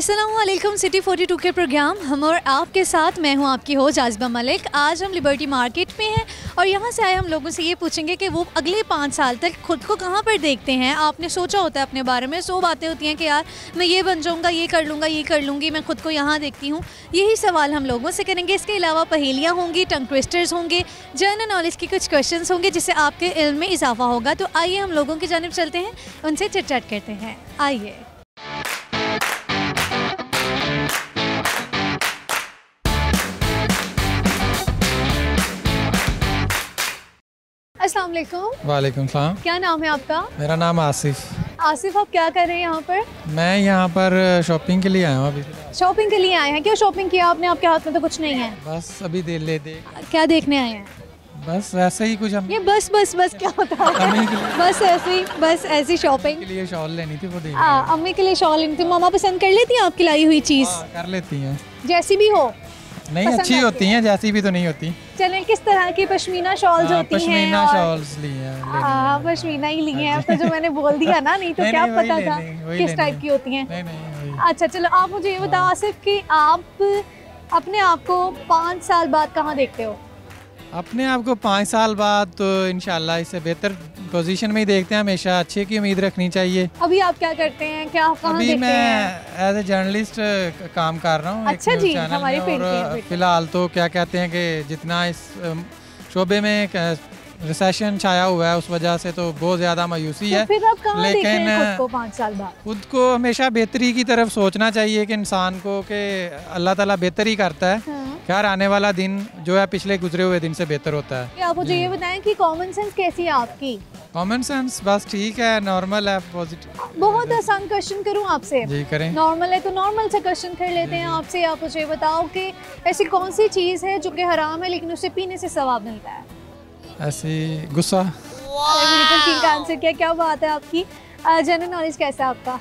अस्सलामुअलैकुम सिटी 42 के प्रोग्राम हम और आपके साथ मैं हूं आपकी होस्ट जाज़िबा मलिक। आज हम लिबर्टी मार्केट में हैं और यहां से आए हम लोगों से ये पूछेंगे कि वो अगले 5 साल तक खुद को कहां पर देखते हैं। आपने सोचा होता है अपने बारे में, 100 बातें होती हैं कि यार मैं ये बन जाऊँगा, ये कर लूँगा, ये कर लूँगी, मैं खुद को यहाँ देखती हूँ। यही सवाल हम लोगों से करेंगे। इसके अलावा पहेलियाँ होंगी, टंग ट्विस्टर्स होंगे, जनरल नॉलेज के कुछ क्वेश्चन होंगे जिससे आपके इल्म में इजाफा होगा। तो आइए हम लोगों की जानिब चलते हैं, उनसे चिट चैट करते हैं। आइए। अस्सलाम वालेकुम। वालेकुम सलाम। क्या नाम है आपका? मेरा नाम आसिफ। आसिफ, आप क्या कर रहे हैं यहाँ पर? मैं यहाँ पर शॉपिंग के लिए आया हूँ अभी। शॉपिंग के लिए आए हैं? क्या शॉपिंग किया आपने? आपके हाथ में तो कुछ नहीं है। बस अभी दे क्या देखने आए हैं? बस ऐसे ही कुछ हम ये बस क्या होता है? बस ऐसी शॉपिंग के लिए शॉल लेनी थी, वो अम्मी के लिए शॉल लेनी थी। मामा पसंद कर लेती हैं आपकी लाई हुई चीज़? कर लेती हैं, जैसी भी हो। नहीं अच्छी होती हैं, जैसी भी तो नहीं होती। चलें, किस तरह की पश्मीना शॉल्स होती हैं? पश्मीना शॉल्स ली हैं। पश्मीना ही ली हैं। तो जो मैंने बोल दिया ना, नहीं तो क्या पता था किस टाइप की होती हैं। अच्छा चलो, आप मुझे ये बताओ आसिफ कि आप अपने आप को 5 साल बाद कहाँ देखते हो? अपने आप को 5 साल बाद तो इंशाल्लाह इससे बेहतर पोजीशन में ही देखते हैं। हमेशा अच्छे की उम्मीद रखनी चाहिए। अभी आप क्या करते हैं? क्या आप कहाँ अभी देखते मैं हैं? एज ए जर्नलिस्ट काम कर रहा हूँ। अच्छा जी, हमारी फील्ड और फिलहाल तो क्या कहते हैं कि जितना इस शोबे में रिसेशन छाया हुआ है उस वजह से तो बहुत ज़्यादा मायूसी है। फिर आप कहाँ देख रहे हैं खुद को 5 साल बाद? खुद को हमेशा बेहतरी की तरफ सोचना चाहिए कि इंसान को कि अल्लाह ताला बेहतर ही करता है। खैर आने वाला दिन जो है पिछले गुजरे हुए दिन से बेहतर होता है। आप मुझे ये बताएं कि कॉमन सेंस कैसी है आपकी? कॉमन सेंस बस ठीक है, नॉर्मल है, पॉजिटिव। बहुत आसान क्वेश्चन करूं आपसे? जी करें। नॉर्मल है तो नॉर्मल से क्वेश्चन कर लेते हैं आपसे। आप मुझे बताओ कि ऐसी कौन सी चीज़ है जो कि हराम है लेकिन उसे पीने से सवाब मिलता है? ऐसी गुस्सा। बिल्कुल ठीक आंसर किया। क्या बात है आपकी। जनरल नॉलेज कैसा है आपका?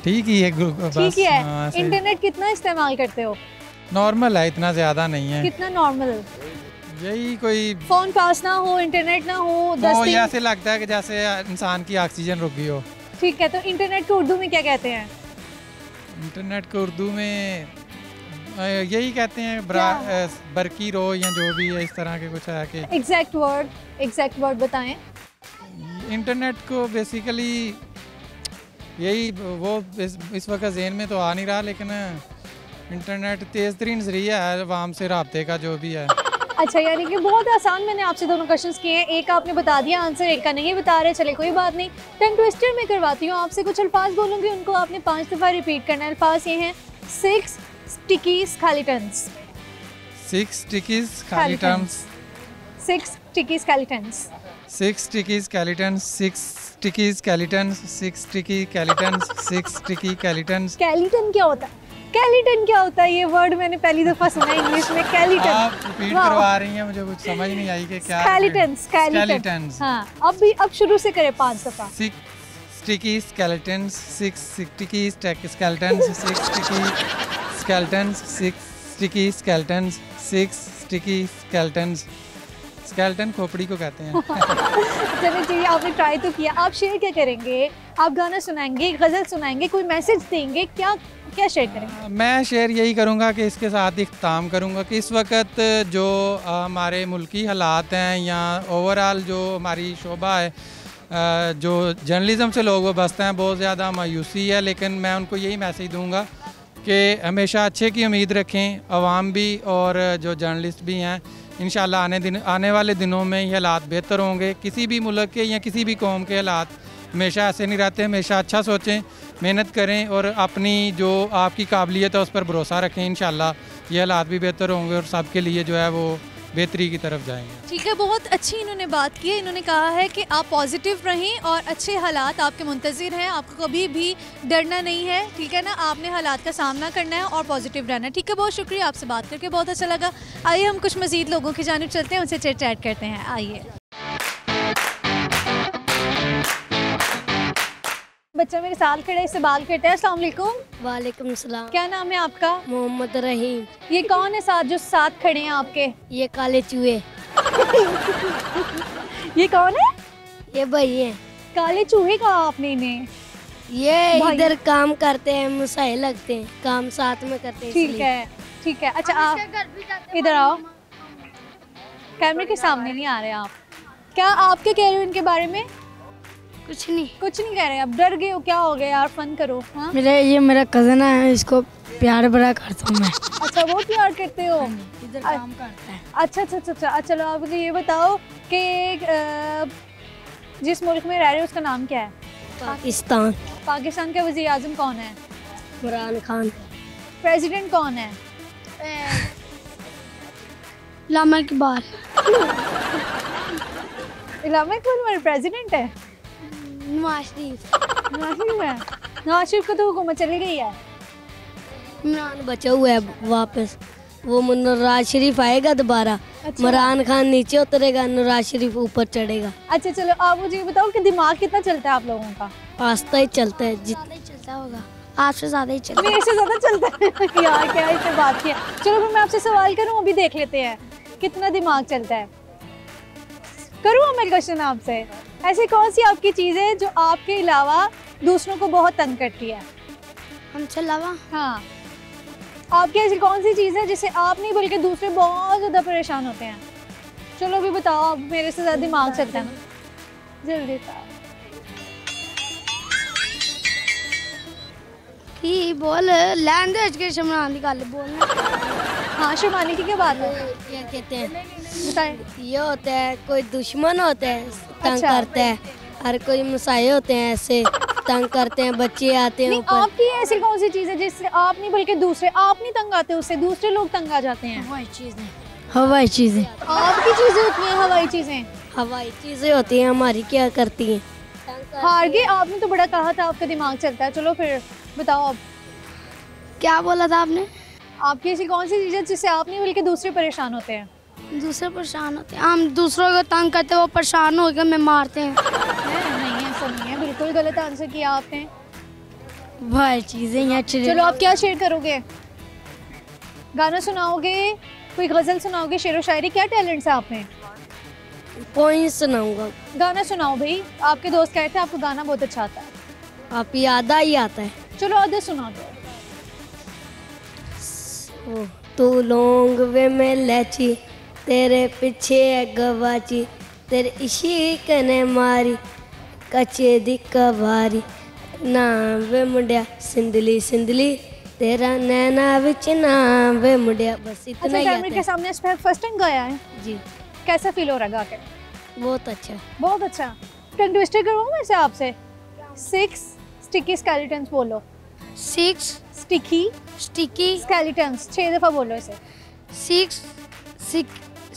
ठीक ही है। ठीक ही है। इंटरनेट कितना इस्तेमाल करते हो? नॉर्मल है, इतना ज़्यादा नहीं है। कितना नॉर्मल? यही कोई फोन पास ना हो, इंटरनेट ना हो, 10 दिन ऐसे लगता है कि जैसे इंसान की ऑक्सीजन रुक गई हो। ठीक है, तो इंटरनेट को उर्दू में क्या कहते हैं? इंटरनेट को उर्दू में यही कहते हैं बरकी रो या जो भी है, इस तरह के कुछ है कि एग्जैक्ट वर्ड बताएं। इंटरनेट को बेसिकली यही वो इस वक्त ज़हन में तो आ नहीं रहा, लेकिन इंटरनेट तेज़ तरीन ज़रिया है आवाम से रब्ते का जो भी है। अच्छा, यानी कि बहुत आसान। मैंने आपसे दोनों क्वेश्चंस किए हैं, एक आपने बता दिया आंसर, एक का नहीं बता रहे। चले कोई बात नहीं, टंग ट्विस्टर में करवाती हूँ आपसे। कुछ अल्फाज बोलूँगी, उनको आपने 5 दफ़ा रिपीट करना है। अल्फाज ये हैं 6 sticky skeletons. 6 sticky skeletons. 6 sticky skeletons. 6 sticky skeletons. 6 sticky skeletons. 6 sticky skeletons. 6 sticky skeletons. Skeleton क्या होता है? स्केलेटन क्या होता है? ये वर्ड मैंने पहली दफा सुना इंग्लिश में। स्केलेटन आप रिपीट करवा रही हैं, मुझे कुछ समझ नहीं आई कि क्या। स्केलेटन। हाँ, अब शुरू से करें 5 दफा। 6 sticky skeletons. 6 sticky skeletons. 6 sticky skeletons. 6 sticky skeletons. 6 sticky skeletons. Skeleton खोपड़ी को कहते हैं। चलिए जी, आपने ट्राई तो किया। आप शेयर क्या करेंगे? आप गाना सुनाएंगे, गज़ल सुनाएंगे, कोई मैसेज देंगे? क्या शेयर करेंगे? मैं शेयर यही करूंगा कि इसके साथ इख्तिताम करूंगा कि इस वक्त जो हमारे मुल्की हालात हैं या ओवरऑल जो हमारी शोबा है, जो जर्नलिज़म से लोग वाबस्ता हैं, बहुत ज़्यादा मायूसी है। लेकिन मैं उनको यही मैसेज दूंगा कि हमेशा अच्छे की उम्मीद रखें, अवाम भी और जो जर्नलिस्ट भी हैं। इंशाल्लाह आने वाले दिनों में ये हालात बेहतर होंगे। किसी भी मुल्क के या किसी भी कौम के हालात हमेशा ऐसे नहीं रहते। हमेशा अच्छा सोचें, मेहनत करें और अपनी जो आपकी काबिलियत है उस पर भरोसा रखें। इंशाल्लाह ये हालात भी बेहतर होंगे और सबके लिए जो है वो बेहतरी की तरफ जाएंगे। ठीक है, बहुत अच्छी इन्होंने बात की है। इन्होंने कहा है कि आप पॉजिटिव रहें और अच्छे हालात आपके मुंतज़िर हैं। आपको कभी भी डरना नहीं है, ठीक है ना? आपने हालात का सामना करना है और पॉजिटिव रहना है। ठीक है, बहुत शुक्रिया, आपसे बात करके बहुत अच्छा लगा। आइए हम कुछ मज़ीद लोगों की जानिब चलते हैं, उनसे चिट चैट करते हैं। आइए। बच्चा मेरे साथ खड़े, इससे बात करते हैं। अस्सलाम वालेकुम। वालेकुम सलाम। क्या नाम है आपका? मोहम्मद रहीम। ये कौन है जो साथ खड़े हैं आपके? ये काले चूहे। ये कौन है? ये भाई हैं। काले चूहे कहा आपने इन्हें? ये भाई। इधर काम करते हैं, मुसाए लगते हैं, काम साथ में करते हैं ठीक इसलिए। है, ठीक है। अच्छा आप इधर आओ, कैमरे के सामने नहीं आ रहे आप। क्या आप क्या कह रहे हो इनके बारे में? कुछ नहीं। कुछ नहीं कह रहे, अब डर गए हो? क्या हो गया यार, फन करो। हाँ ये मेरा कजन है, इसको प्यार बड़ा करता हूँ मैं। अच्छा, वो प्यार करते हो? इधर काम करता है। अच्छा अच्छा अच्छा अच्छा। चलो आप मुझे ये बताओ कि जिस मुल्क में रह रहे हो उसका नाम क्या है? पाकिस्तान। पाकिस्तान का वज़ीर आज़म कौन है? इमरान खान। प्रेसिडेंट कौन है? लामा इकबाल। इलामा इकबाल हमारे प्रेसिडेंट है? नवाज शरीफ। नवाज शरीफ को तो हुकूमत चली गई है। इमरान बचा हुआ है वापस, वो नवाज शरीफ आएगा दोबारा। अच्छा। इमरान खान नीचे उतरेगा, नवाज शरीफ ऊपर चढ़ेगा। अच्छा चलो आप मुझे ये बताओ कि दिमाग कितना चलता है आप लोगों का? आस्ता ही चलता है, जितना ही चलता होगा, आपसे ज्यादा ही चलता मेरे से ज़्यादा चलता है। यार क्या इससे बात किया। चलो फिर मैं आपसे सवाल करूँ, अभी देख लेते हैं कितना दिमाग चलता है। करूँ मैं क्वेश्चन आपसे? ऐसी कौन सी आपकी चीज़ है जो आपके अलावा दूसरों को बहुत तंग करती है? हमसे अलावा हाँ, आपकी ऐसी कौन सी चीज़ है जिससे आप नहीं बल्कि दूसरे बहुत ज़्यादा परेशान होते हैं? चलो अभी बताओ, आप मेरे से ज़्यादा दिमाग चलता है ना, जल्दी बताओ। की बोल लैंग्वेज के शमरान दी गल बोलना। हाँ, शर्माने की क्या बात है? क्या कहते हैं, बताएं। ये होता है कोई दुश्मन होता है तंग अच्छा। करता है, और कोई मुसाए होते हैं ऐसे तंग करते हैं, बच्चे आते हैं नहीं, ऊपर। आपकी ऐसी कौन सी चीज़ है जिससे आप नहीं बल्कि दूसरे, आप नहीं तंग आते उससे, दूसरे लोग तंग आ जाते हैं? हवाई चीजें। हवाई चीजें। आपकी चीज़ें होती हैं हवाई चीज़ें? हवाई चीजें होती हैं हमारी, क्या करती हैं? हार गए आपने तो बड़ा कहा था आपका दिमाग चलता है। चलो फिर बताओ अब, क्या बोला था आपने? आपकी ऐसी कौन सी चीज़ है जिससे आप नहीं बल्कि दूसरे परेशान होते हैं? दूसरे परेशान होते हैं, हम दूसरों को तंग करते हैं, वो परेशान होकर हमें मारते हैं। नहीं, ऐसा नहीं है, बिल्कुल गलत आंसर किया आपने। भाई चीजें यहाँ चलो आप क्या शेयर करोगे? गाना सुनाओगे, कोई गजल सुनाओगे, शेरो शायरी, क्या टैलेंट्स है आप में? पॉइंट सुनाऊंगा। गाना सुनाओ भाई, आपके दोस्त कहते हैं आपको गाना बहुत अच्छा आता है। आप याद ही आता है। चलो आधे सुना दो। तू लौंग वे में लैची, तेरे पीछे है गवाची, तेरे इश्क ने मारी कच्चे दी कवारी, नाम वे मुंडिया सिंधली सिंधली, तेरा नैना विच नाम वे मुंडिया। बस इतना अच्छा, ही कैमरे आता के सामने फर्स्ट टाइम गाया है जी। कैसा फील हो रहा है गा के? बहुत अच्छा। बहुत अच्छा। टंग ट्विस्टर करूँ वैसे आपसे? 6 स्टिकी स्केलेटन्स बोलो। 6 स्टिकी स्टिकी स्केलेटन्स 6 दफ़ा बोलो इसे। 6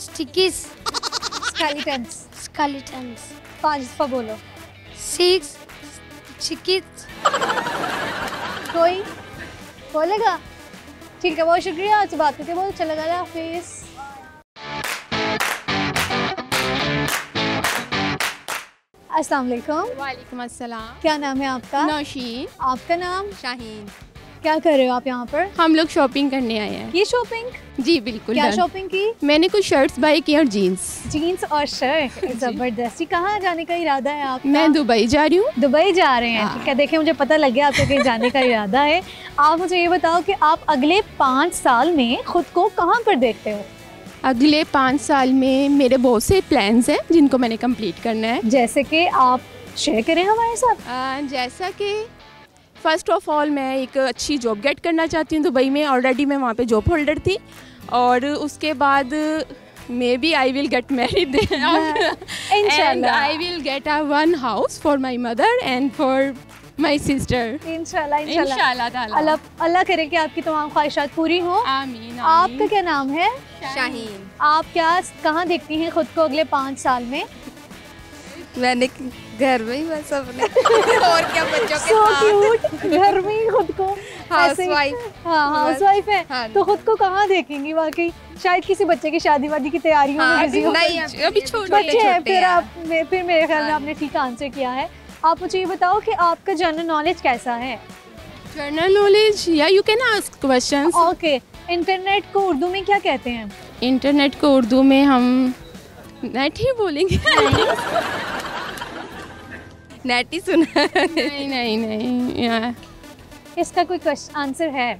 स्टिकी स्केलेटन्स स्केलेटन्स 5 दफ़ा बोलो। 6 स्टिकी। कोई बोलेगा? ठीक है, बहुत शुक्रिया आपसे बात करके, बहुत अच्छा लगा। अल्लाह हाफिज़। अस्सलाम वालेकुम। वालेकुम अस्सलाम। क्या नाम है आपका? नौशीन। आपका नाम? शाहीन। क्या कर रहे हो आप यहाँ पर? हम लोग शॉपिंग करने आए हैं। ये शॉपिंग? जी बिल्कुल। क्या done। शॉपिंग की? मैंने कुछ शर्ट्स बाय की और जीन्स। जीन्स और शर्ट, जबरदस्ती। कहाँ जाने का इरादा है आपका? मैं दुबई जा रही हूँ। दुबई जा रहे हैं? हाँ। ठीक है, देखिए मुझे पता लग गया आपका कहीं जाने का इरादा है। आप मुझे ये बताओ कि आप अगले 5 साल में खुद को कहाँ पर देखते हो? अगले 5 साल में मेरे बहुत से प्लान्स हैं जिनको मैंने कंप्लीट करना है। जैसे कि आप शेयर करें हमारे साथ। जैसा कि फ़र्स्ट ऑफ ऑल मैं एक अच्छी जॉब गेट करना चाहती हूँ दुबई में। ऑलरेडी मैं वहाँ पे जॉब होल्डर थी, और उसके बाद maybe I will get married and I will get a one house for my mother and for my sister. इंशाल्लाह इंशाल्लाह ताला। अल्लाह करे कि आपकी तमाम ख्वाहिशात पूरी हों। आमीन। आपका क्या नाम है? शाहीन। आप क्या कहाँ देखती हैं खुद को अगले 5 साल में? मैंने घर में ही बस अपने और क्या बच्चों के So साथ cute, घर में ही खुद को ऐसे ही- हाउसवाइफ। हाँ, हाउसवाइफ है। हाँ। तो खुद को कहाँ देखेंगी वाकई? शायद किसी बच्चे की शादी वादी की तैयारियों में बिजी हो। नहीं अभी छोटे बच्चे हैं, छोटे फिर हैं। आप फिर मेरे ख्याल में हाँ। आपने ठीक आंसर किया है। आप मुझे ये बताओ कि आपका जनरल नॉलेज कैसा है? जनरल नॉलेज, या you can ask questions. Okay, internet को उर्दू में क्या कहते हैं? इंटरनेट को उर्दू में हम नेट ही बोलेंगे। नेट ही सुना। नहीं नहीं नहीं यार, इसका कोई आंसर है?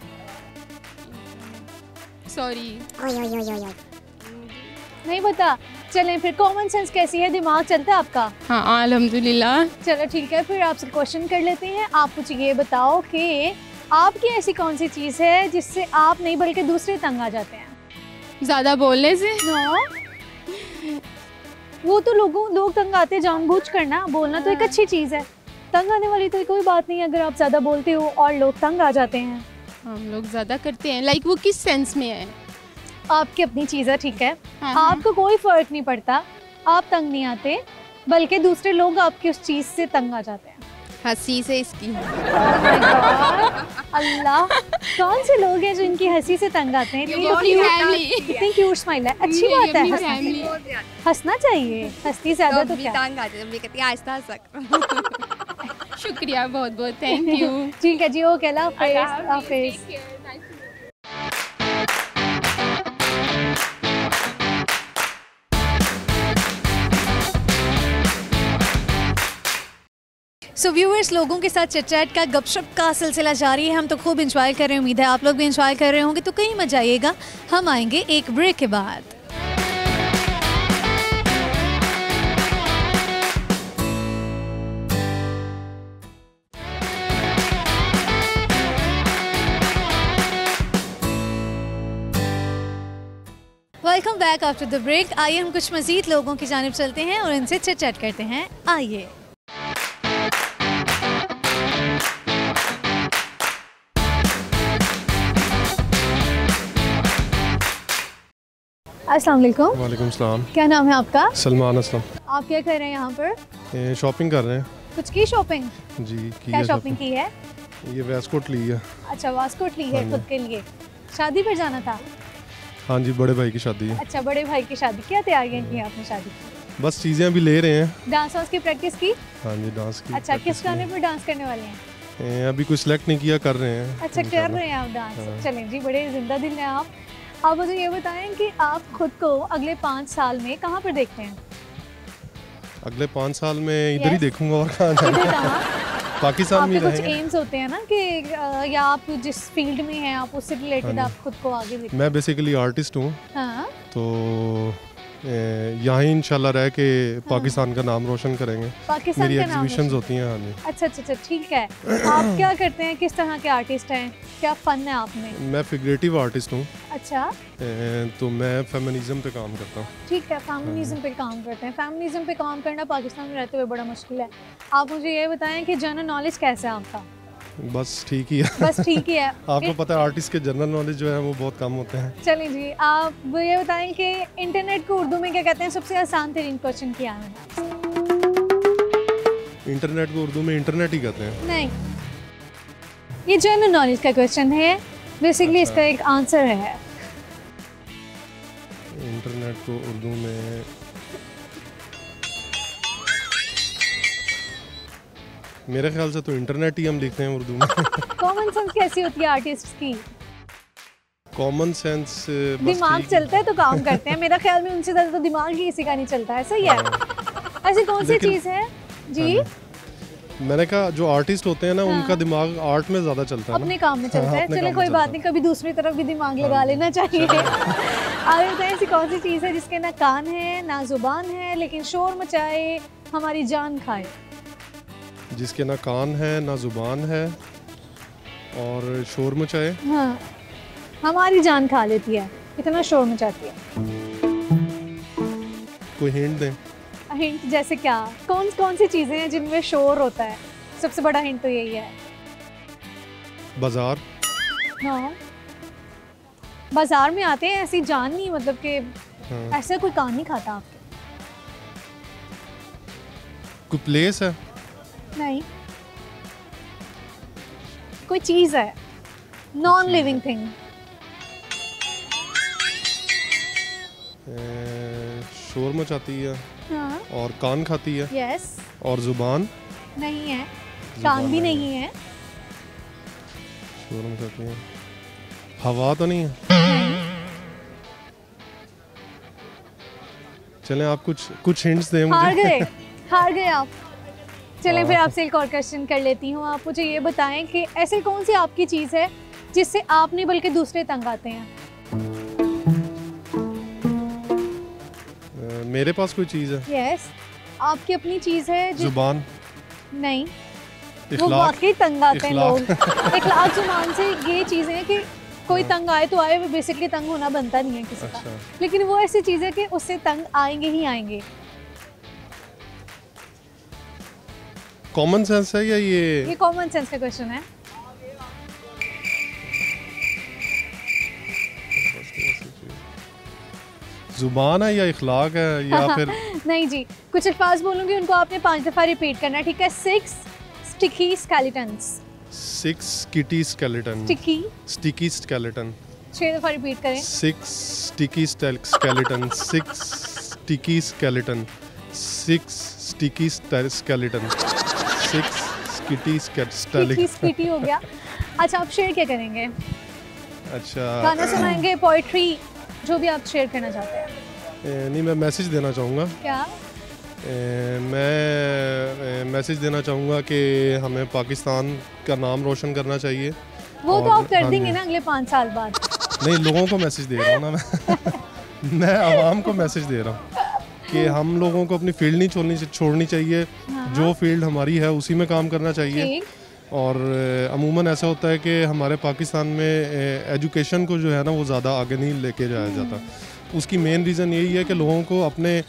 सॉरी। नहीं पता? चलें फिर, कॉमन सेंस कैसी है, दिमाग चलता है आपका? हाँ अल्हम्दुलिल्लाह। चलो ठीक है, फिर आपसे क्वेश्चन कर लेते हैं। आप मुझे ये बताओ कि आपकी ऐसी कौन सी चीज़ है जिससे आप नहीं बल्कि दूसरे तंग आ जाते हैं? ज़्यादा बोलने से? नो, वो तो लोग तंग आते हैं जानबूझ कर ना। बोलना तो एक अच्छी चीज़ है, तंग आने वाली तो कोई बात नहीं है अगर आप ज़्यादा बोलते हो और लोग तंग आ जाते हैं। हम लोग ज़्यादा करते हैं, लाइक वो किस सेंस में है? आपकी अपनी चीज़ है, ठीक है, हाँ, आपको कोई फ़र्क नहीं पड़ता, आप तंग नहीं आते, बल्कि दूसरे लोग आपकी उस चीज़ से तंग आ जाते हैं। हंसी से इसकी। अल्लाह, कौन से लोग हैं जो इनकी हंसी से तंग आते हैं? इतनी क्यूट स्माइल है, अच्छी बात है, हंसना चाहिए, हंसती ज्यादा तो क्या। तंग आ जाती है, कहती है आहिस्ता हंस। शुक्रिया बहुत बहुत, थैंक यू। ठीक है जी, ओके, अल्लाह हाफिज़। सो व्यूअर्स, लोगों के साथ चिट-चैट का गपशप का सिलसिला जारी है। हम तो खूब इंजॉय कर रहे हैं, उम्मीद है आप लोग भी इंजॉय कर रहे होंगे। तो कहीं मत जाइएगा, हम आएंगे एक ब्रेक के बाद। Welcome back after the break. आइए हम कुछ मज़ीद लोगों की जानिब चलते हैं और इनसे चिट-चैट करते हैं। आइए। अस्सलाम वालेकुम। वालेकुम सलाम। क्या नाम है आपका? सलमान असलम। आप क्या कर रहे हैं यहाँ पर? शॉपिंग कर रहे हैं कुछ की शॉपिंग? जी की क्या है शॉपिंग की है? ये वेस्टकोट ली है। अच्छा, वास्कोट ली है खुद के लिए। शादी पर जाना था? हाँ जी, बड़े भाई की शादी है। अच्छा, बड़े भाई की शादी। क्या तैयारियाँ की आपने शादी की? बस चीज़ें अभी ले रहे हैं। डांस वांस की प्रैक्टिस की? हाँ जी, डांस की। अच्छा, किस गाने पर डांस करने वाले हैं? अभी कुछ सिलेक्ट नहीं किया, कर रहे हैं। अच्छा, कर रहे हैं आप डांस। चलें जी, बड़े जिंदा दिल हैं आप। आप मुझे ये बताएं कि आप खुद को अगले 5 साल में कहाँ पर देखते हैं? अगले 5 साल में इधर ही देखूंगा, और कहाँ जाना। पाकिस्तान में आपके कुछ एम्स होते हैं ना कि या आप जिस फील्ड में हैं आप उससे रिलेटेड आप खुद को आगे देखते हैं? मैं बेसिकली आर्टिस्ट हूँ। हाँ, तो यहाँ ही इंशाल्लाह रह के पाकिस्तान का नाम रोशन करेंगे। पाकिस्तान मेरी का नाम एग्जीबिशंस होती हैं। हाँ जी। अच्छा अच्छा अच्छा, ठीक है। आप क्या करते हैं, किस तरह के आर्टिस्ट हैं, क्या फन है आप में? मैं फिगरेटिव आर्टिस्ट हूँ। अच्छा, तो मैं फेमिनिज्म पे काम करता हूँ। ठीक है, फेमिनिज्म पे काम करते हैं। फेमिनिज्म पे काम करना पाकिस्तान में रहते हुए बड़ा मुश्किल है। आप मुझे ये बताएं कि जनरल नॉलेज कैसा है आपका? बस ठीक ही है। बस ठीक ही है। आपको पता है आर्टिस्ट के जनरल नॉलेज जो है वो बहुत कम होते हैं। चलिए जी, आप ये बताएं कि इंटरनेट को उर्दू में क्या कहते हैं? सबसे आसान तरीन क्वेश्चन किया है मैंने। इंटरनेट को उर्दू में इंटरनेट ही कहते हैं। नहीं, ये जनरल नॉलेज का क्वेश्चन है बेसिकली। इसका एक आंसर है। इंटरनेट को उर्दू में मेरे ख्याल से तो इंटरनेट ही हम लिखते हैं उर्दू में। कॉमन सेंस कैसी होती है आर्टिस्ट की? कॉमन सेंस दिमाग चलता है तो काम करते हैं। मेरा ख्याल में उनसे ज़्यादा तो दिमाग ही किसी का नहीं चलता है। सही है। ऐसी कौन सी चीज़ है जी? मैंने कहा जो आर्टिस्ट होते हैं ना, उनका दिमाग आर्ट में ज़्यादा चलता है, अपने काम में चलता है। चले कोई बात नहीं, कभी दूसरी तरफ भी दिमाग लगा लेना चाहिए। आप बताएं, ऐसी कौन सी चीज़ है जिसके ना कान है ना जुबान है लेकिन शोर मचाए हमारी जान खाए? जिसके ना कान है ना जुबान है और शोर मचाए? हाँ, हमारी जान खा लेती है, इतना शोर मचाती है। कोई हिंट दें? हिंट जैसे क्या? कौन सी चीज़ें हैं जिनमें शोर होता है? सबसे बड़ा हिंट तो यही है। बाजार? हाँ, बाजार में आते हैं, ऐसी जान नहीं, मतलब कि ऐसा कोई कान नहीं खाता आपके। कोई प्लेस है? नहीं, कोई चीज़ है, नॉन लिविंग थिंग। शोर मचाती है। हाँ, और कान खाती है। यस। और जुबान? नहीं है, कान भी नहीं है। शोर मचाती है। हवा तो नहीं है? चलें आप कुछ हिंट्स दें मुझे। हार गए आप। चलें फिर आपसे एक और क्वेश्चन कर लेती हूँ। आप मुझे ये बताएं कि ऐसी कौन सी आपकी चीज़ है जिससे आप नहीं बल्कि दूसरे तंग आते हैं? मेरे पास कोई चीज़ है? यस, आपकी अपनी चीज़ है जुबान? नहीं, वो इखलाक? वाकई तंग आते हैं लोग। इखलाक। इखलाक जुबान से ये चीज़ है कि कोई तंग आए तो आए, वो बेसिकली तंग होना बनता नहीं है किसी का, अच्छा। लेकिन वो ऐसी चीज़ है कि उससे तंग आएंगे ही आएंगे। कॉमन सेंस है या ये कॉमन सेंस का क्वेश्चन है। जुबान है या इखलाक है या फिर नहीं जी, कुछ अल्फाज बोलूँगी, उनको आपने 5 दफ़ा रिपीट करना है, ठीक है? 6 sticky skeletons. 6 skitty skeleton? Sticky skeleton. 6 दफ़ा रिपीट करें। 6 sticky skeleton. 6 sticky skeleton. 6 sticky skeleton. 6 skitty skeleton. Skitty हो गया। अच्छा, आप शेयर क्या करेंगे? अच्छा, गाना सुनाएंगे, पोइट्री, जो भी आप शेयर करना चाहते हैं? नहीं, मैं मैसेज देना चाहूँगा। क्या? मैं मैसेज देना चाहूँगा कि हमें पाकिस्तान का नाम रोशन करना चाहिए। वो तो आप कर हाँ देंगे जी। ना अगले 5 साल बाद। नहीं, लोगों को मैसेज दे रहा हूँ ना मैं। मैं आवाम को मैसेज दे रहा हूँ कि हम लोगों को अपनी फील्ड नहीं छोड़नी चाहिए। जो फील्ड हमारी है उसी में काम करना चाहिए। ठीक। और अमूमन ऐसा होता है कि हमारे पाकिस्तान में एजुकेशन को जो है ना वो ज़्यादा आगे नहीं लेके जाया जाता। उसकी मेन रीज़न यही है कि लोगों को अपने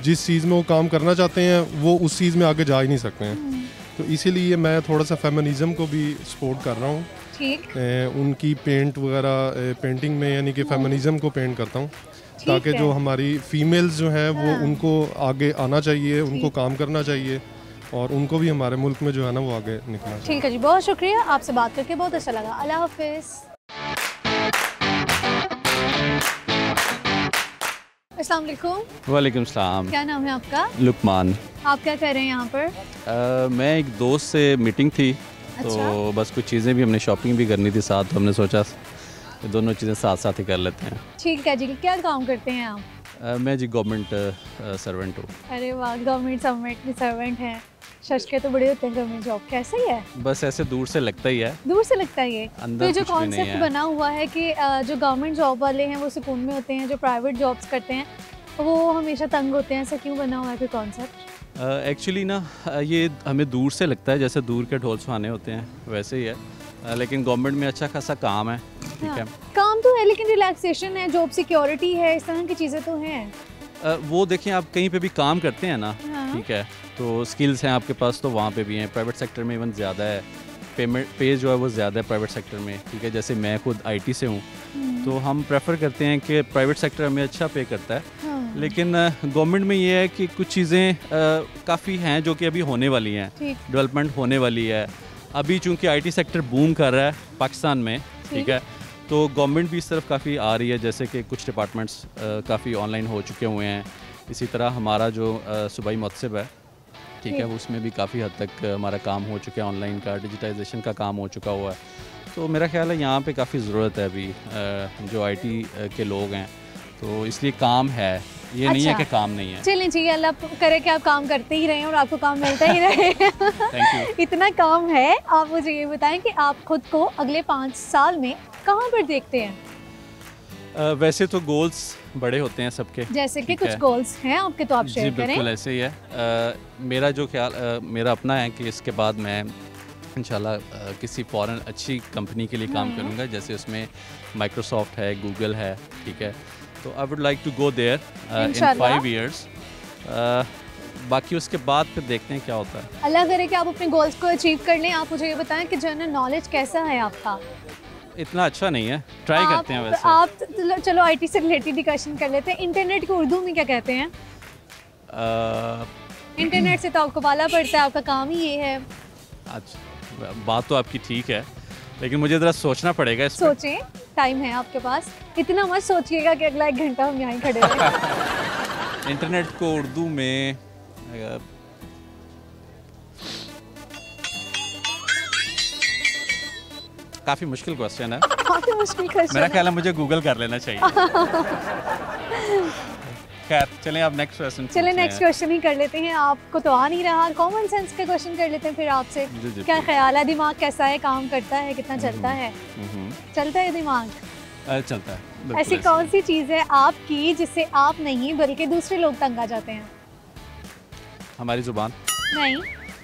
जिस चीज़ में वो काम करना चाहते हैं वो उस चीज़ में आगे जा ही नहीं सकते हैं। तो इसीलिए मैं थोड़ा सा फेमिनिज़म को भी सपोर्ट कर रहा हूँ। ठीक। उनकी पेंट वगैरह पेंटिंग में यानी कि फेमिनिज़म को पेंट करता हूँ, ताकि जो हमारी फीमेल्स जो हैं वो उनको आगे आना चाहिए, उनको काम करना चाहिए और उनको भी हमारे मुल्क में जो है ना वो आगे निकलना चाहिए। ठीक है जी, बहुत शुक्रिया, आपसे बात करके बहुत अच्छा लगा। अल्लाह हाफिज़। अस्सलाम वालेकुम। वालेकुम सलाम। क्या नाम है आपका? लुकमान। आप क्या कर रहे हैं यहाँ पर? मैं एक दोस्त से मीटिंग थी, तो अच्छा। बस कुछ चीज़ें भी, हमने शॉपिंग भी करनी थी साथ, तो हमने सोचा कि दोनों चीज़ें साथ साथ ही कर लेते हैं। ठीक है जी, क्या काम करते हैं आप? मैं जी गवर्नमेंट सर्वेंट हूँ। अरे वाह, गवर्नमेंट सर्वेंट हैं। शश के तो बड़े होते हैं गवर्नमेंट जॉब, कैसे ही है? बस ऐसे दूर से लगता ही है, दूर से लगता है ये। अंदर तो जो कुछ भी नहीं कॉन्सेप्ट है। बना हुआ है कि जो गवर्नमेंट जॉब वाले हैं वो सुकून में होते हैं, जो प्राइवेट जॉब्स करते हैं वो हमेशा तंग होते हैं, ऐसा क्यों बना हुआ है कोई कॉन्सेप्ट? एक्चुअली ना ये हमें दूर से लगता है, जैसे दूर के ढोल सुहाने होते हैं वैसे ही है, लेकिन गवर्नमेंट में अच्छा खासा काम है। ठीक है, काम तो है लेकिन रिलैक्सेशन है, जॉब सिक्योरिटी है, इस तरह की चीज़ें तो हैं। वो देखें, आप कहीं पे भी काम करते हैं ना, हाँ। ठीक है, तो स्किल्स हैं आपके पास तो वहाँ पे भी हैं। प्राइवेट सेक्टर में इवन ज़्यादा है, पेमेंट पे जो है वो ज़्यादा है प्राइवेट सेक्टर में। ठीक है, जैसे मैं खुद आईटी से हूँ, तो हम प्रेफर करते हैं कि प्राइवेट सेक्टर हमें अच्छा पे करता है। हाँ। लेकिन गवर्नमेंट में ये है कि कुछ चीज़ें काफ़ी हैं जो कि अभी होने वाली हैं, ठीक। डेवलपमेंट होने वाली है। अभी चूँकि आईटी सेक्टर बूम कर रहा है पाकिस्तान में, ठीक है, तो गवर्नमेंट भी इस तरफ काफ़ी आ रही है, जैसे कि कुछ डिपार्टमेंट्स काफ़ी ऑनलाइन हो चुके हुए हैं। इसी तरह हमारा जो सूबाई मुहतसिब है, ठीक है, उसमें भी काफ़ी हद तक हमारा काम हो चुका है, ऑनलाइन का डिजिटाइजेशन का काम हो चुका हुआ है। तो मेरा ख्याल है यहाँ पे काफ़ी ज़रूरत है अभी जो आईटी के लोग हैं, तो इसलिए काम है, ये नहीं है कि काम नहीं है। चलें जी, अल्लाह करे कि आप काम करते ही रहें और आपको काम मिलता ही रहे। Thank you. इतना काम है। आप मुझे ये बताएं कि आप खुद को अगले 5 साल में कहाँ पर देखते हैं? वैसे तो गोल्स बड़े होते हैं सबके, जैसे कि ठीक कुछ है। गोल्स हैं आपके, तो आप जी शेयर बिल्कुल करें। ऐसे ही है। मेरा जो ख्याल मेरा अपना है कि इसके बाद मैं इंशाल्लाह किसी फॉरेन अच्छी कंपनी के लिए काम करूंगा, जैसे उसमें माइक्रोसॉफ्ट है, गूगल है, ठीक है, तो I would like to go there in इंशाल्लाह। 5 years। बाकी उसके बाद फिर देखते हैं क्या होता है। अल्लाह करे कि आप अपने गोल्स को अचीव कर लें। आप मुझे ये बताएं कि जनरल नॉलेज कैसा है आपका? इतना अच्छा नहीं है, ट्राई करते हैं वैसे। आप चलो आईटी से रिलेटेड ही क्वेश्चन कर लेते हैं। इंटरनेट को उर्दू में क्या कहते हैं? इंटरनेट से तो आपको पाला पड़ता है, आपका काम ही ये है। अच्छा, बात तो आपकी ठीक है, लेकिन मुझे ज़रा सोचना पड़ेगा इस पर। सोचें, टाइम है आपके पास। इतना मत सोचिएगा कि अगला 1 घंटा हम यहाँ खड़े रहें। इंटरनेट को उर्दू में काफ़ी मुश्किल क्वेश्चन है। काफी मुश्किल क्वेश्चन मेरा है। ख्याल है मुझे गूगल कर लेना चाहिए। खैर चलें आप नेक्स्ट क्वेश्चन। चले नेक्स्ट क्वेश्चन ही कर लेते हैं। आपको तो आ नहीं रहा, कॉमन सेंस का क्वेश्चन कर लेते हैं फिर आपसे। क्या ख्याल है, दिमाग कैसा है, काम करता है, कितना चलता है? चलता है दिमाग? चलता है। ऐसी कौन सी चीज़ है आपकी जिससे आप नहीं बल्कि दूसरे लोग तंग आ जाते हैं? हमारी जुबान। नहीं,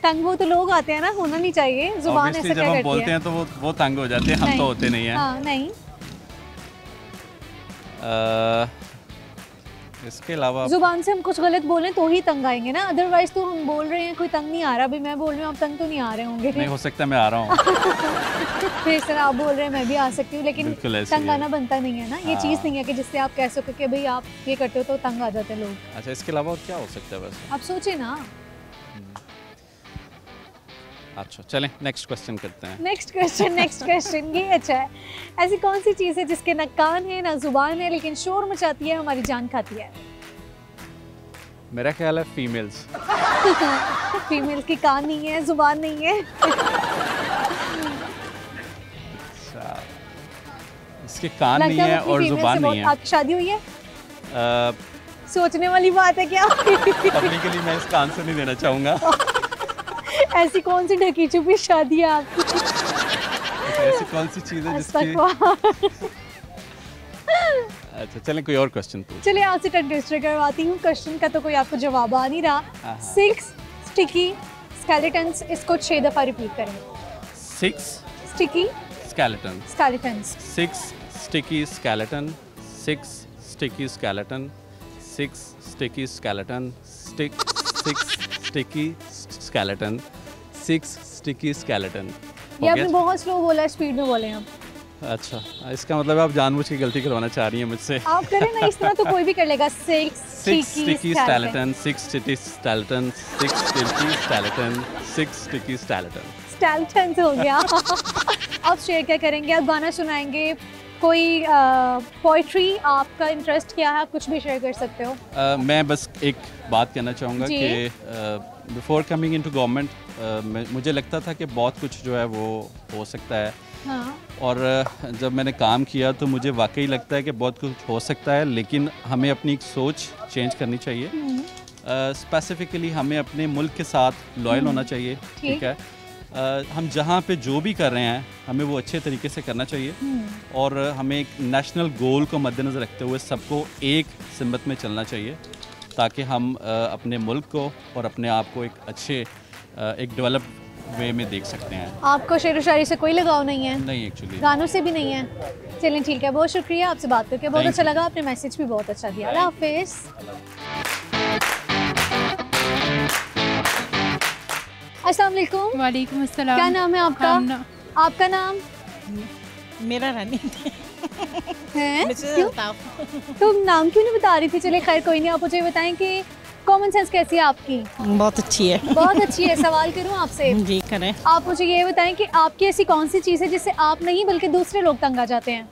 तंग हो तो लोग आते हैं ना, होना नहीं चाहिए। जुबान ऐसा जब क्या हम करती बोलते हैं तो वो तंग हो जाते हैं, हम तो होते नहीं हैं। हाँ, नहीं। इसके अलावा जुबान से हम कुछ गलत बोलें तो ही तंग आएंगे ना, अदरवाइज तो हम बोल रहे हैं कोई तंग नहीं आ रहा। अभी मैं बोल रही हूँ आप तंग तो नहीं आ रहे होंगे। नहीं हो सकता मैं आ रहा हूँ। फिर इस तरह आप बोल रहे हैं मैं भी आ सकती हूँ, लेकिन तंग आना बनता नहीं है ना। ये चीज़ नहीं है कि जिससे आप कह सको कि भाई आप ये करते हो तो तंग आ जाते हैं लोग। अच्छा, इसके अलावा और क्या हो सकता है वैसे? आप सोचे ना। अच्छा चलें नेक्स्ट क्वेश्चन करते हैं। नेक्स्ट क्वेश्चन ये अच्छा है। ऐसी कौन सी चीज़ है जिसके ना कान है ना जुबान है लेकिन शोर मचाती है, हमारी जान खाती है? मेरा ख्याल है फीमेल्स। फीमेल्स की कान नहीं है, जुबान नहीं है। अच्छा, इसके कान नहीं है और जुबान नहीं है। आपकी शादी हुई है? सोचने वाली बात है क्या? पब्लिकली मैं इसका आंसर नहीं देना चाहूँगा। ऐसी कौन सी ढकी छुपी शादी है आपकी? ऐसी कौन सी चीज़ है जिसकी अच्छा चलें कोई और क्वेश्चन पूछ। चलिए आपसे टंग ट्विस्टर करवाती हूँ। क्वेश्चन का तो कोई आपको जवाब आ नहीं रहा। 6 स्टिकी स्केलेटन्स, इसको 6 दफ़ा रिपीट करें। 6 sticky skeleton, 6 sticky skeleton, 6 sticky skeleton, 6 sticky skeleton, 6 sticky skeleton, 6 sticky skeleton. ये आपने बहुत स्लो बोला, स्पीड में बोले आप। अच्छा, इसका मतलब आप जानबूझ के गलती करवाना चाह रही हैं मुझसे। आप करें ना, इस तरह तो कोई भी कर लेगा। 6 sticky skeleton, 6 sticky skeleton, 6 sticky skeleton, 6 sticky skeleton. Skeleton हो गया। आप शेयर क्या करेंगे? आप गाना सुनाएंगे, कोई पोइट्री? आपका इंटरेस्ट क्या है, आप कुछ भी शेयर कर सकते हो। मैं बस एक बात कहना चाहूँगा कि बिफोर कमिंग इनटू गवर्नमेंट मुझे लगता था कि बहुत कुछ जो है वो हो सकता है। हाँ। और जब मैंने काम किया तो मुझे वाकई लगता है कि बहुत कुछ हो सकता है, लेकिन हमें अपनी एक सोच चेंज करनी चाहिए। स्पेसिफिकली हमें अपने मुल्क के साथ लॉयल होना चाहिए। ठीक है, हम जहाँ पे जो भी कर रहे हैं हमें वो अच्छे तरीके से करना चाहिए, और हमें एक नेशनल गोल को मद्देनज़र रखते हुए सबको एक सिमत में चलना चाहिए, ताकि हम अपने मुल्क को और अपने आप को एक अच्छे एक डेवलप वे में देख सकते हैं। आपको शेर व शायरी से कोई लगाव नहीं है? नहीं, एक्चुअली गानों से भी नहीं है। चलें ठीक है, बहुत शुक्रिया, आपसे बात करके बहुत अच्छा लगा। आपने मैसेज भी बहुत अच्छा दिया। अल्लाह हाफिज़। अस्सलाम वालेकुम। वालेकुम अस्सलाम। क्या नाम है आपका? आपका नाम? मेरा रानी है। तो नाम क्यों नहीं बता रही थी? चले खैर कोई नहीं, आप मुझे बताएं कि कॉमन सेंस कैसी है आपकी? बहुत अच्छी है। बहुत अच्छी है। सवाल करूं आपसे? जी करें। आप मुझे ये बताएं कि आपकी ऐसी कौन सी चीज़ है जिससे आप नहीं बल्कि दूसरे लोग तंग आ जाते हैं?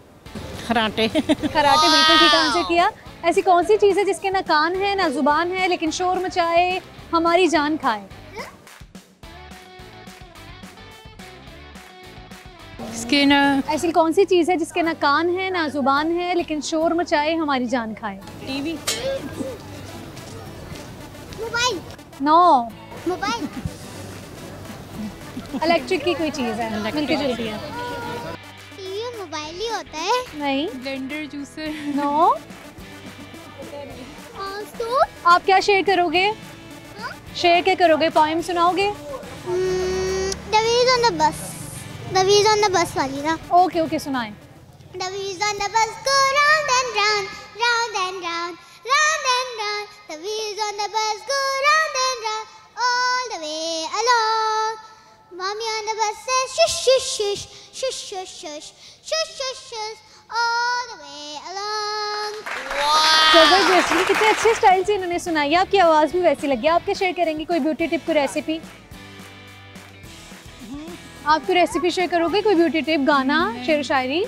खराटे। खराटे, बिल्कुल ठीक आंसर किया। ऐसी कौन सी चीज़ है जिसके ना कान है ना जुबान है लेकिन शोर मचाए, हमारी जान खाए? इसके ना ऐसी कौन सी चीज़ है जिसके ना कान है ना जुबान है लेकिन शोर मचाए, हमारी जान खाए? TV. Mobile. No. Mobile. Electric की कोई चीज़ है, मिलती जुलती है। टीवी और मोबाइल ही होता है। नहीं। Blender, juicer. नो। आप क्या शेयर करोगे? शेयर क्या करोगे? Poem सुनाओगे? The wheels on the bus. The wheels on the bus वाली ना? ओके ओके, सुनाएं। The wheels on the bus go round and round, round and round, round and round. The wheels on the bus go round and round, all the way along. Mommy on the bus says shush shush shush, shush shush shush, shush shush shush, all the way along. जबरदस्त, कितने अच्छे style से इन्होंने सुनाई है। आपकी आवाज़ भी वैसी लगी। आप क्या शेयर करेंगी? कोई ब्यूटी टिप, कोई रेसिपी? आप कोई रेसिपी शेयर करोगे? कोई ब्यूटी टिप, गाना, शेर शायरी?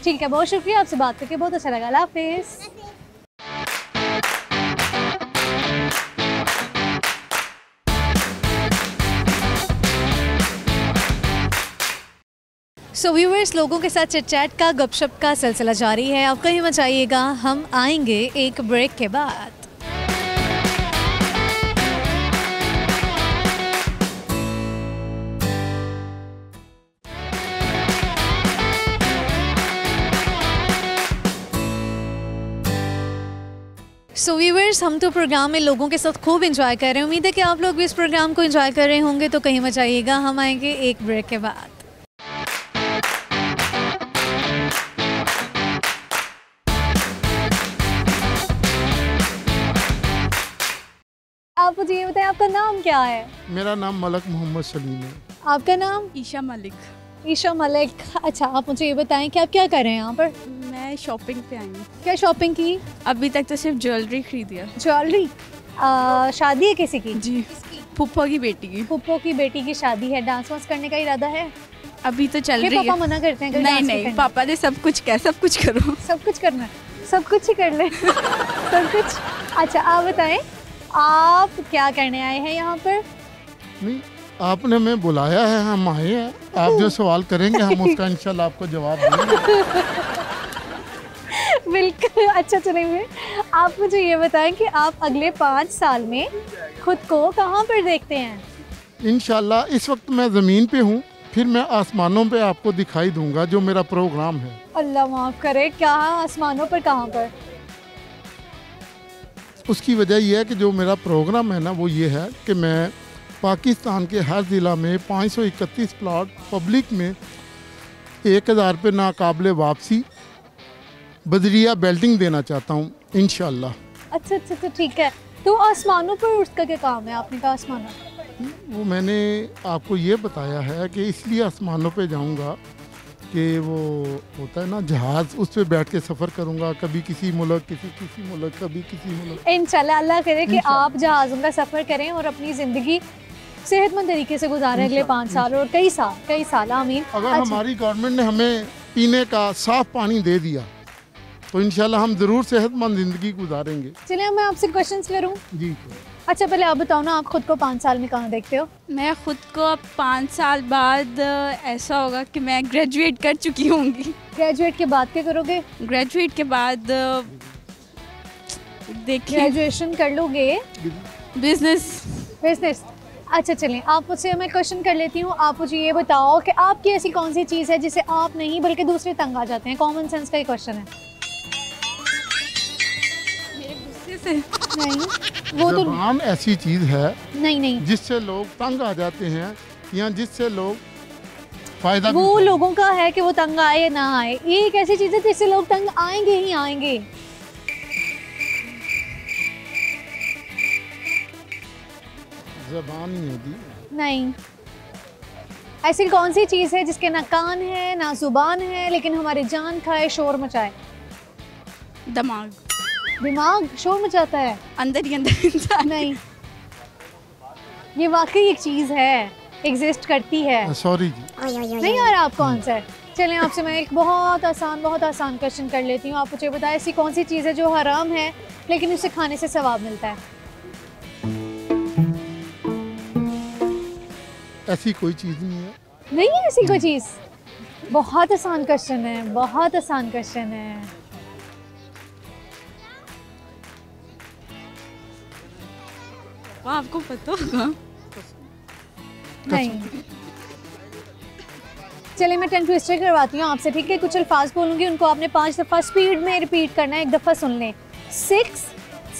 ठीक है, बहुत शुक्रिया, आपसे बात करके बहुत अच्छा लगा। अल्लाह हाफिज़। सो व्यूअर्स, लोगों के साथ चिट चैट का, गपशप का सिलसिला जारी है। आप कहीं मत जाइएगा, हम आएंगे एक ब्रेक के बाद। सो व्यूअर्स, हम तो प्रोग्राम में लोगों के साथ खूब एंजॉय कर रहे हैं। उम्मीद है कि आप लोग भी इस प्रोग्राम को एंजॉय कर रहे होंगे। तो कहीं मत जाइएगा, हम आएंगे एक ब्रेक के बाद। आप मुझे ये बताएं, आपका नाम क्या है? मेरा नाम मलक मोहम्मद सलीम है। आपका नाम? ईशा मलिक। ईशा मलिक। अच्छा, आप मुझे ये बताएं कि आप क्या कर रहे हैं यहाँ पर? मैं शॉपिंग पे आई हूँ। क्या शॉपिंग की? अभी तक तो सिर्फ ज्वेलरी खरीदी है। ज्वेलरी? शादी है किसी की? जी, फूफा की बेटी की। फूफो की बेटी की शादी है। डांस वांस करने का इरादा है? अभी तो चल रही पापा है। मना करते हैं? नहीं नहीं, पापा ने सब कुछ कहा, सब कुछ करो। सब कुछ करना है, सब कुछ ही कर ले। सब कुछ। अच्छा, आप बताएं, आप क्या करने आए हैं यहाँ पर? नहीं, आपने मैं बुलाया है, हम आए हैं। आप जो सवाल करेंगे हम उसका इंशाल्लाह आपको जवाब देंगे। बिल्कुल। अच्छा, चलिए आप मुझे ये बताएं कि आप अगले 5 साल में खुद को कहाँ पर देखते हैं? इंशाल्लाह इस वक्त मैं ज़मीन पे हूँ, फिर मैं आसमानों पे आपको दिखाई दूंगा जो मेरा प्रोग्राम है। अल्लाह माफ़ करे, क्या आसमानों पर, कहाँ पर? उसकी वजह यह है कि जो मेरा प्रोग्राम है ना वो ये है कि मैं पाकिस्तान के हर ज़िला में 531 प्लाट पब्लिक में 1000 पे नाकाबिले वापसी बदरिया बिल्डिंग देना चाहता हूँ इंशाल्लाह। अच्छा अच्छा, तो ठीक है। तो आसमानों पर उसका क्या काम है? आपने कहा आसमानों। वो मैंने आपको ये बताया है कि इसलिए आसमानों पे जाऊंगा कि वो होता है ना जहाज़, उस पर बैठ के सफ़र करूंगा, कभी किसी मुल्क किसी मुल्क, कभी किसी मुल्क। इंशाल्लाह अल्लाह करे कि आप जहाज़ों का सफ़र करें और अपनी ज़िंदगी सेहतमंद तरीके से गुजारें अगले 5 साल और कई साल। आमीन। अगर हमारी गवर्नमेंट ने हमें पीने का साफ़ पानी दे दिया तो इंशाल्लाह हम ज़रूर सेहतमंद ज़िंदगी गुजारेंगे। चलिए, मैं आपसे क्वेश्चंस करूं। जी। अच्छा, पहले आप बताओ ना, आप खुद को 5 साल में कहाँ देखते हो? मैं खुद को अब 5 साल बाद ऐसा होगा कि मैं ग्रेजुएट कर चुकी होंगी। ग्रेजुएट के बाद क्या करोगे? ग्रेजुएट के बाद देखिए, ग्रेजुएशन कर लोगे? बिजनेस। अच्छा, चलिए आप मुझसे, मैं क्वेश्चन कर लेती हूँ। आप मुझे ये बताओ कि आपकी ऐसी कौन सी चीज़ है जिससे आप नहीं बल्कि दूसरे तंग आ जाते हैं? कॉमन सेंस का ही क्वेश्चन है। मेरे गुस्से से नहीं, वो तो ज़बान ऐसी चीज़ है नहीं जिससे लोग तंग आ जाते हैं या जिससे लोग फायदा, वो लोगों का है कि वो तंग आए या ना आए। ये एक ऐसी चीज़ है जिससे लोग तंग आएंगे ही आएंगे। ज़बान नहीं होती। नहीं, ऐसी कौन सी चीज़ है जिसके ना कान है ना जुबान है लेकिन हमारी जान खाए, शोर मचाए? दिमाग शोर मचाता है अंदर ही अंदर इंसान। नहीं, ये वाकई एक चीज़ है, एग्जिस्ट करती है। सॉरी जी। नहीं आ रहा आपको आंसर? चलें, आपसे मैं एक बहुत आसान क्वेश्चन कर लेती हूँ। आप मुझे बताएं, ऐसी कौन सी चीज़ है जो हराम है लेकिन उसे खाने से सवाब मिलता है? ऐसी कोई चीज़ नहीं है। नहीं है ऐसी कोई चीज़? बहुत आसान क्वेश्चन है, बहुत आसान क्वेश्चन है। आपको पता होगा? नहीं। चलिए, मैं टंग ट्विस्टर करवाती हूँ आपसे, ठीक है? कुछ अल्फाज बोलूँगी, उनको आपने 5 दफ़ा स्पीड में रिपीट करना है। एक दफ़ा सुन लें। 6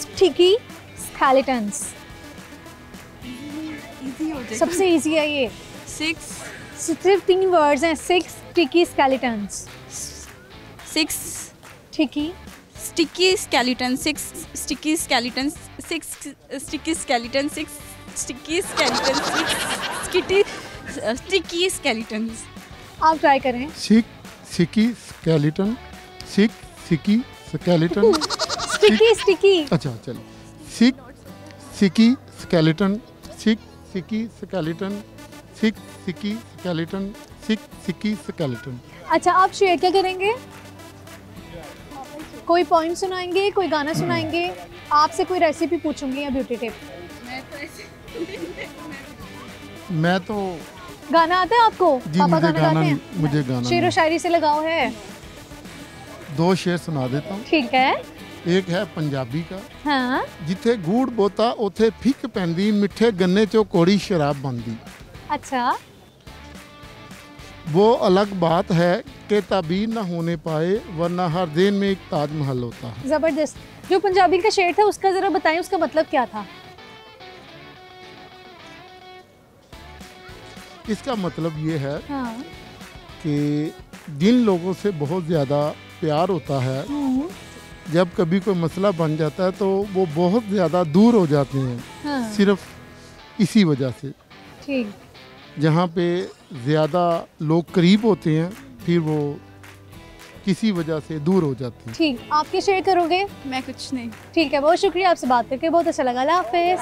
स्टिकी स्केलेटन्स। सबसे इजी है ये। 6 सिर्फ 3 वर्ड्स हैं। 6 sticky skeletons. 6 sticky skeleton, 6 sticky skeleton, 6 sticky skeleton, 6 sticky skeleton, 6 sticky skeletons. आप ट्राई करें। 6 sticky skeleton, 6 sticky skeleton. Sticky. अच्छा चलो। 6 sticky skeleton, 6 sticky skeleton, 6 sticky skeleton, 6 sticky skeleton. अच्छा, आप शेयर क्या करेंगे? कोई पॉइंट सुनाएंगे, कोई गाना सुनाएंगे? आपसे कोई रेसिपी पूछूंगी या ब्यूटी टिप? मैं तो गाना आता है आपको? जी, पापा मुझे गाना गाते हैं? मुझे गाना शेर व शायरी से लगाव है? 2 शेर सुना देता हूँ। ठीक है। एक है पंजाबी का। हाँ। जिथे गूड़ बोता उथे फिक पैंदी, मिठे गन्ने चो कोड़ी शराब बनदी। अच्छा। वो अलग बात है कि ताबीर ना होने पाए, वरना हर दिन में एक ताजमहल होता है। ज़बरदस्त। जो पंजाबी का शेर था उसका ज़रा बताएं, उसका मतलब क्या था? इसका मतलब ये है हाँ। कि जिन लोगों से बहुत ज़्यादा प्यार होता है, जब कभी कोई मसला बन जाता है तो वो बहुत ज़्यादा दूर हो जाते हैं। हाँ। सिर्फ इसी वजह से। ठीक। जहाँ पे ज़्यादा लोग करीब होते हैं फिर वो किसी वजह से दूर हो जाते हैं। ठीक, आपके शेयर करोगे? मैं कुछ नहीं। ठीक है, बहुत शुक्रिया, आपसे बात करके बहुत अच्छा लगा। अल्लाह हाफिज़।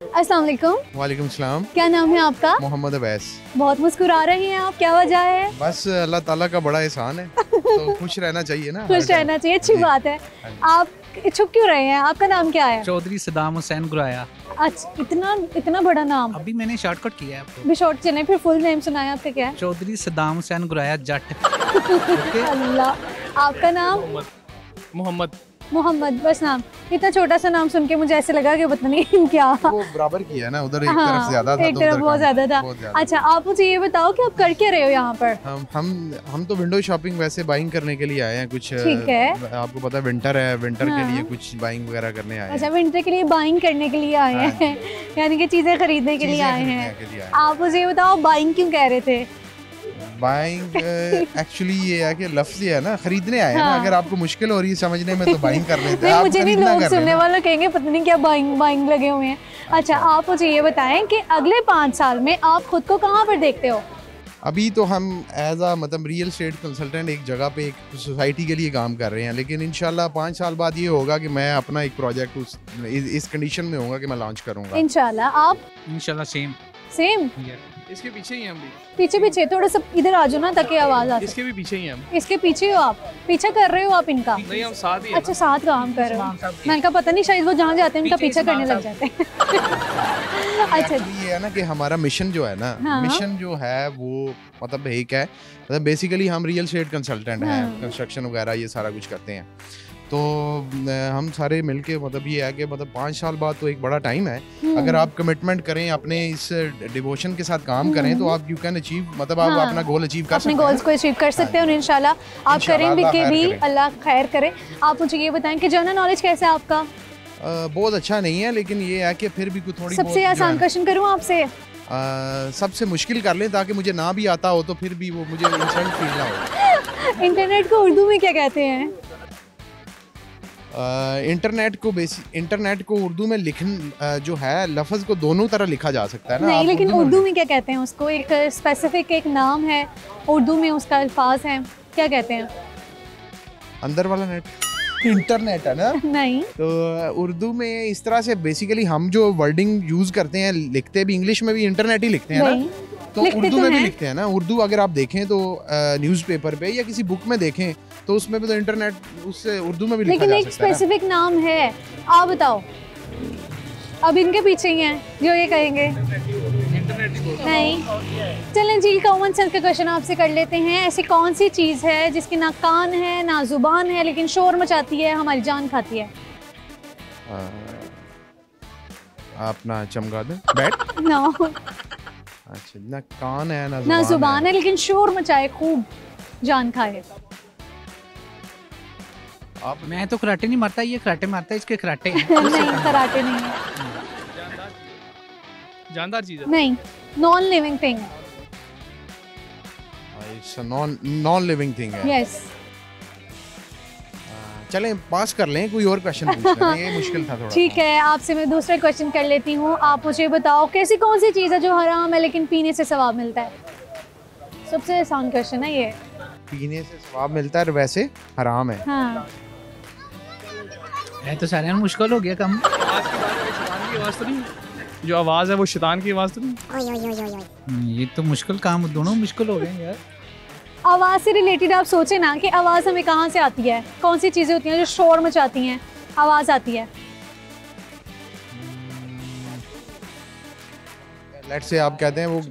अस्सलाम वालेकुम। वालेकुम सलाम। क्या नाम है आपका? मोहम्मद अवैस। बहुत मुस्कुरा रहे हैं आप, क्या वजह है? बस अल्लाह ताला का बड़ा एहसान है तो खुश रहना चाहिए ना। खुश रहना चाहिए, अच्छी बात है। आप छुप क्यों रहे हैं? आपका नाम क्या है? चौधरी सदाम हुसैन गुराया। अच्छा, इतना बड़ा नाम। अभी मैंने शॉर्टकट किया है आपको। भी शॉर्ट चलें, फिर फुल नेम सुनाए आपका क्या है? चौधरी सदाम हुसैन गुराया जट। अल्लाह। आपका नाम? मोहम्मद, बस नाम। इतना छोटा सा नाम सुन के मुझे ऐसे लगा कि पता नहीं क्या। वो बराबर किया है ना, उधर एक हाँ, तरफ ज्यादा था, एक तरफ बहुत ज्यादा था। अच्छा, आप मुझे ये बताओ कि आप कर क्या रहे हो यहाँ पर? हम तो विंडो शॉपिंग वैसे बाइंग करने के लिए आए हैं कुछ। ठीक है। आपको पता है विंटर है, विंटर हाँ। के लिए कुछ बाइंग वगैरह करने आए हैं। अच्छा, विंटर के लिए बाइंग करने के लिए आए हैं, यानी कि चीजें खरीदने के लिए आए हैं। आप मुझे ये बताओ बाइंग क्यों कह रहे थे? बाइंग एक्चुअली ये है कि लफ्ज़ ये है ना, खरीदने आए हैं ना। हाँ। अगर आपको मुश्किल हो रही है समझने में तो बाइंग कर लेते हैं। नहीं, मुझे नहीं, लोग सुनने वाले कहेंगे पता नहीं क्या बाइंग लगे हुए हैं। अच्छा, आप मुझे ये बताएं कि अगले 5 साल में आप खुद को कहाँ पर देखते हो? अभी तो हम एज आ मतलब रियल एस्टेट कंसल्टेंट एक जगह पे एक सोसाइटी के लिए काम कर रहे हैं, लेकिन इंशाल्लाह 5 साल बाद ये होगा कि मैं अपना एक प्रोजेक्ट इस कंडीशन में होगा कि मैं लॉन्च करूंगा इंशाल्लाह। आप? इंशाल्लाह सेम। इसके पीछे ही हम भी। पीछे थोड़ा सा इधर आ जाओ ना ताकि आवाज आ सके। इसके भी पीछे ही हम। इसके पीछे हो आप? पीछा कर रहे हो आप इनका? नहीं, हम साथ ही। अच्छा, साथ काम कर रहे हो। मैंने कहा पता नहीं शायद वो जहाँ जाते हैं उनका पीछा करने लग जाते हैं। अच्छा, ये है ना कि हमारा मिशन जो है ना, हाँ। मिशन जो है वो मतलब एक है, मतलब बेसिकली हम रियल एस्टेट कंसल्टेंट हैं, कंस्ट्रक्शन वगैरह ये सारा कुछ करते हैं। तो हम सारे मिलके मतलब ये है कि मतलब 5 साल बाद तो एक बड़ा टाइम है। अगर आप कमिटमेंट करें, अपने इस डिवोशन के साथ काम करें तो आप यू कैन अचीव, मतलब आप अपना गोल अचीव कर सकते हैं, अपने गोल्स को अचीव कर सकते हैं और इंशाल्लाह आप करें भी, अल्लाह खैर करे। आप मुझे ये बताएं कि जनरल नॉलेज कैसा है आपका? बहुत अच्छा नहीं है, लेकिन ये है कि फिर भी कुछ थोड़ी सबसे आसान क्वेश्चन करूँ आपसे? सबसे मुश्किल कर लें ताकि मुझे ना भी आता हो तो फिर भी वो मुझे इंसल्ट फील ना हो। इंटरनेट को उर्दू में क्या कहते हैं? इंटरनेट को उर्दू में लिखन जो है लफ्ज़ को दोनों तरह लिखा जा सकता है ना। नहीं, लेकिन उर्दू में क्या कहते हैं उसको? एक स्पेसिफिक एक नाम है उर्दू में, उसका अल्फाज है, क्या कहते हैं? अंदर वाला नेट, इंटरनेट है ना। नहीं, तो उर्दू में इस तरह से बेसिकली हम जो वर्डिंग यूज करते हैं, लिखते भी इंग्लिश में भी इंटरनेट ही लिखते हैं ना, तो उर्दू में भी लिखते हैं ना। उर्दू अगर आप देखें तो न्यूज़पेपर पे या किसी बुक में देखें तो उसमें भी तो इंटरनेट उससे उर्दू में भी लिखा जा सकता है। लेकिन एक स्पेसिफिक नाम है, आप बताओ। अब इनके पीछे ही हैं जो ये कहेंगे। नहीं, चलें जी, कॉमन सेंस का क्वेश्चन आपसे कर लेते हैं। ऐसी कौन सी चीज़ है जिसकी ना कान है ना जुबान है लेकिन शोर मचाती है, हमारी जान खाती है? अपना चमगादड़, बैट। नो। अच्छा, ना कान है ना जुबान है लेकिन शोर मचाए, खूब जान खाए। मैं तो कराटे नहीं मारता, ये कराटे मारता है, इसके कराटे नहीं, कराटे नहीं है। जानदार चीज है। नहीं, non living thing. Non living thing है। यस। चलें पास कर लें, कोई और क्वेश्चन पूछ लें, ये मुश्किल था थोड़ा। ठीक है, आपसे मैं दूसरा क्वेश्चन कर लेती हूँ। आप मुझे बताओ कैसी कौन सी चीज़ है जो हराम है लेकिन पीने से सवाब मिलता है? सबसे आसान क्वेश्चन है ये। पीने से सवाब मिलता है वैसे हराम है। हाँ। है तो सारे मुश्किल हो गया कम। आवाज की बात है, शैतान की आवाज तो नहीं, जो आवाज है वो शैतान की आवाज तो नहीं। ये तो मुश्किल काम, दोनों मुश्किल हो गए यार। आवाज़ से रिलेटेड आप सोचे ना कि आवाज़ हमें कहाँ से आती है, कौन सी चीज़ें होती हैं जो शोर मचाती हैं, आवाज़ आती है? लेट्स से आप कहते हैं वो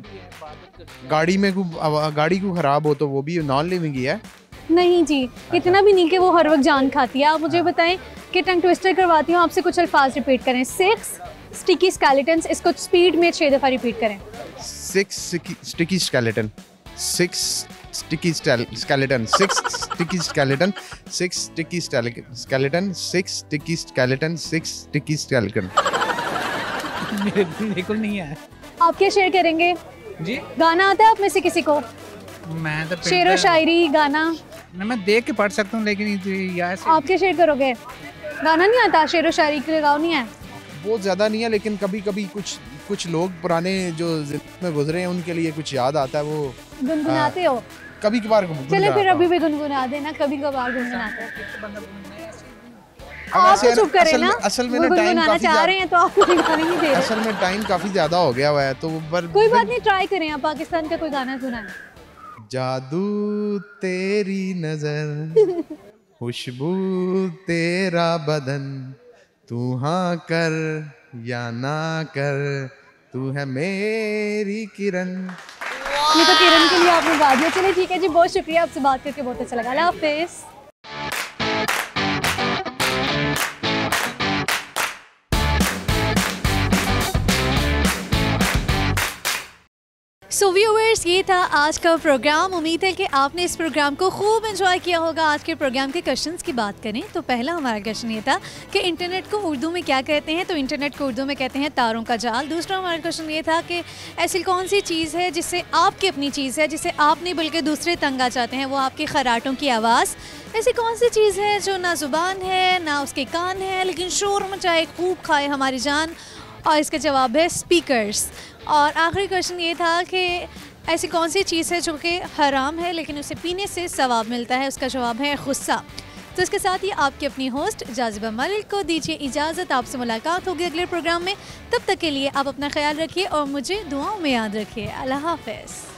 गाड़ी में गाड़ी को खराब हो तो वो भी नॉन लिविंग ही है। नहीं जी, इतना भी नहीं कि वो हर वक्त जान खाती है। आप मुझे बताएं कि टंग ट्विस्टर करवाती हूँ आपसे, कुछ अल्फाज रिपीट करें। 6 स्टिकी स्केलेटन्स, इसको स्पीड में 6 दफ़ा रिपीट करें। 6 sticky skeleton, 6 sticky skeleton, 6 sticky skeleton, 6 sticky skeleton, 6 sticky skeleton, 6 sticky skeleton। बिल्कुल नहीं है। आप क्या शेयर करेंगे जी? गाना आता है आप में से किसी को? मैं तो शेर व शायरी गाना मैं देख के पढ़ सकता हूँ, लेकिन यार आप क्या शेयर करोगे? गाना नहीं आता, शेर व शायरी के लिए गाओ नहीं है? बहुत ज़्यादा नहीं है, लेकिन कभी कभी कुछ लोग पुराने जो जिंदगी में गुजरे हैं उनके लिए कुछ याद आता है, वो गुनगुनाते हो? कभी कभार चले फिर अभी भी गुनगुना देना, कभी कभार गुनगुनाते हो। अब आप ऐसे तो चुप करें ना, असल में वो ना टाइम गुनगुनाना काफी चाह रहे हैं तो आप गुनगुनाने नहीं दे रहे। असल में टाइम काफी ज्यादा हो गया हुआ है, तो कोई बात नहीं, ट्राई करें। आप पाकिस्तान का कोई गाना सुनाएं। जादू तेरी नजर, खुशबू तेरा बदन, तू हाँ कर या ना कर, तू है मेरी किरण। ये तो किरण के लिए आपने गा दिया। चलिए ठीक है जी, बहुत शुक्रिया, आपसे बात करके बहुत अच्छा लगा। अल्लाह हाफिज़। सो व्यूअर्स, ये था आज का प्रोग्राम। उम्मीद है कि आपने इस प्रोग्राम को खूब एंजॉय किया होगा। आज के प्रोग्राम के क्वेश्चंस की बात करें तो पहला हमारा क्वेश्चन ये था कि इंटरनेट को उर्दू में क्या कहते हैं, तो इंटरनेट को उर्दू में कहते हैं तारों का जाल। दूसरा हमारा क्वेश्चन ये था कि ऐसी कौन सी चीज़ है जिससे आपकी अपनी चीज़ है, जिससे आप नहीं बल्कि दूसरे तंग आ जाते हैं, वो आपके खराटों की आवाज़। ऐसी कौन सी चीज़ है जो ना ज़ुबान है ना उसके कान है, लेकिन शोर मचाए खूब खाए हमारी जान, और इसका जवाब है स्पीकर्स। और आखिरी क्वेश्चन ये था कि ऐसी कौन सी चीज़ है जो कि हराम है लेकिन उसे पीने से सवाब मिलता है, उसका जवाब है गुस्सा। तो इसके साथ ही आपकी अपनी होस्ट जाज़िबा मलिक को दीजिए इजाज़त। आपसे मुलाकात होगी अगले प्रोग्राम में। तब तक के लिए आप अपना ख्याल रखिए और मुझे दुआओं में याद रखिए। अल्लाह हाफ़िज़।